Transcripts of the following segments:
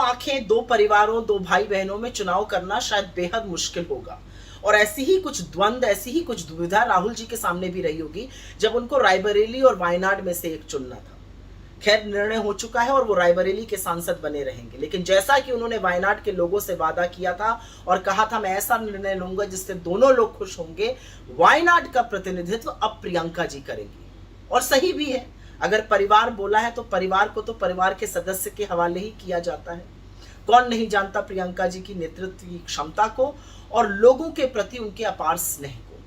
आंखें दो परिवारों, दो भाई बहनों में चुनाव करना शायद बेहद मुश्किल होगा। और ऐसी ही कुछ द्वंद, ऐसी ही कुछ दुविधा राहुल जी के सामने भी रही होगी जब उनको रायबरेली और वायनाड में से एक चुनना था। खैर, निर्णय हो चुका है और वो रायबरेली के सांसद बने रहेंगे। लेकिन जैसा कि उन्होंने वायनाड के लोगों से वादा किया था और कहा था, मैं ऐसा निर्णय लूंगा जिससे दोनों लोग खुश होंगे, वायनाड का प्रतिनिधित्व अब प्रियंका जी करेंगी। और सही भी है, अगर परिवार बोला है तो परिवार को तो परिवार के सदस्य के हवाले ही किया जाता है। कौन नहीं जानता प्रियंका जी की नेतृत्व की क्षमता को और लोगों के प्रति उनके अपार स्नेह को।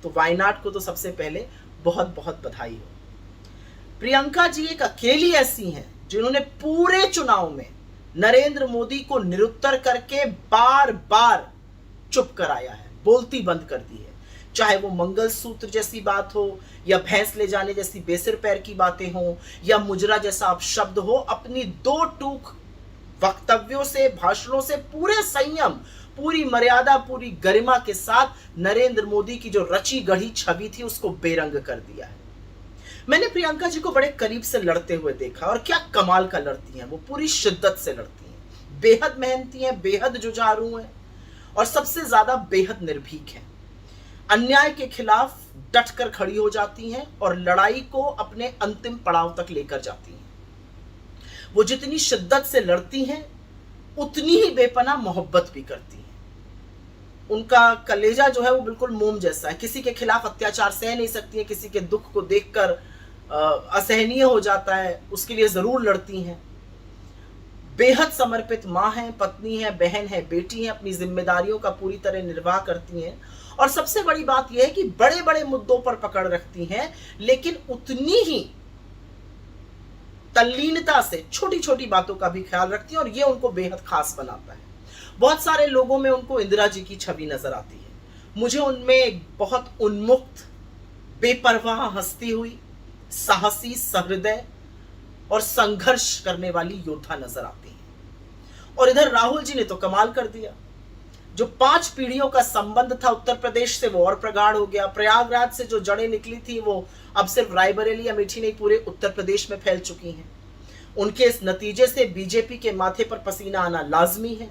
तो वायनाड को तो सबसे पहले बहुत बहुत बधाई हो। प्रियंका जी एक अकेली ऐसी हैं जिन्होंने पूरे चुनाव में नरेंद्र मोदी को निरुत्तर करके बार बार चुप कराया है, बोलती बंद कर दी है। चाहे वो मंगलसूत्र जैसी बात हो, या भैंस ले जाने जैसी बेसिर पैर की बातें हो, या मुजरा जैसा अपशब्द हो, अपनी दो टूक वक्तव्यों से, भाषणों से पूरे संयम, पूरी मर्यादा, पूरी गरिमा के साथ नरेंद्र मोदी की जो रची गढ़ी छवि थी उसको बेरंग कर दिया है। मैंने प्रियंका जी को बड़े करीब से लड़ते हुए देखा और क्या कमाल का लड़ती हैं। वो पूरी शिद्दत से लड़ती हैं, बेहद मेहनती हैं, बेहद जुझारू हैं और सबसे ज्यादा बेहद निर्भीक हैं। अन्याय के खिलाफ डटकर खड़ी हो जाती हैं और लड़ाई को अपने अंतिम पड़ाव तक लेकर जाती हैं। वो जितनी शिद्दत से लड़ती हैं उतनी ही बेपनाह मोहब्बत भी करती हैं। उनका कलेजा जो है वो बिल्कुल मोम जैसा है, किसी के खिलाफ अत्याचार सह नहीं सकती है, किसी के दुख को देखकर असहनीय हो जाता है, उसके लिए जरूर लड़ती हैं। बेहद समर्पित माँ हैं, पत्नी है, बहन है, बेटी है, अपनी जिम्मेदारियों का पूरी तरह निर्वाह करती हैं। और सबसे बड़ी बात यह है कि बड़े बड़े मुद्दों पर पकड़ रखती हैं, लेकिन उतनी ही तल्लीनता से छोटी छोटी बातों का भी ख्याल रखती हैं और यह उनको बेहद खास बनाता है। बहुत सारे लोगों में उनको इंदिरा जी की छवि नजर आती है, मुझे उनमें एक बहुत उन्मुक्त, बेपरवाह हंसती हुई, साहसी, सहृदय और संघर्ष करने वाली योद्धा नजर आती है। और इधर राहुल जी ने तो कमाल कर दिया। जो 5 पीढ़ियों का संबंध था उत्तर प्रदेश से वो और प्रगाढ़ हो गया। प्रयागराज से जो जड़ें निकली थी वो अब सिर्फ रायबरेली, अमेठी नहीं, पूरे उत्तर प्रदेश में फैल चुकी हैं। उनके इस नतीजे से बीजेपी के माथे पर पसीना आना लाजमी है,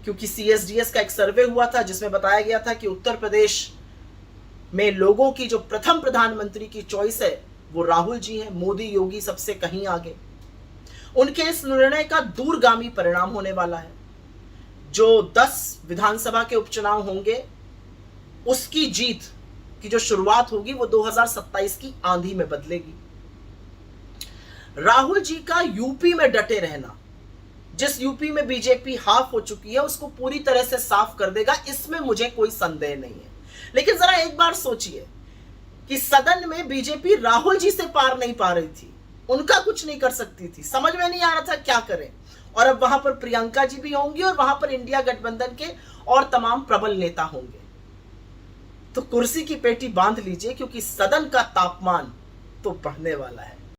क्योंकि CSDS का एक सर्वे हुआ था जिसमें बताया गया था कि उत्तर प्रदेश में लोगों की जो प्रथम प्रधानमंत्री की चॉइस है वो राहुल जी हैं, मोदी योगी सबसे कहीं आगे। उनके इस निर्णय का दूरगामी परिणाम होने वाला है। जो 10 विधानसभा के उपचुनाव होंगे उसकी जीत की जो शुरुआत होगी वो 2027 की आंधी में बदलेगी। राहुल जी का यूपी में डटे रहना, जिस यूपी में बीजेपी हाफ हो चुकी है, उसको पूरी तरह से साफ कर देगा, इसमें मुझे कोई संदेह नहीं है। लेकिन जरा एक बार सोचिए कि सदन में बीजेपी राहुल जी से पार नहीं पा रही थी, उनका कुछ नहीं कर सकती थी, समझ में नहीं आ रहा था क्या करें। और अब वहां पर प्रियंका जी भी होंगी और वहां पर इंडिया गठबंधन के और तमाम प्रबल नेता होंगे। तो कुर्सी की पेटी बांध लीजिए, क्योंकि सदन का तापमान तो बढ़ने वाला है।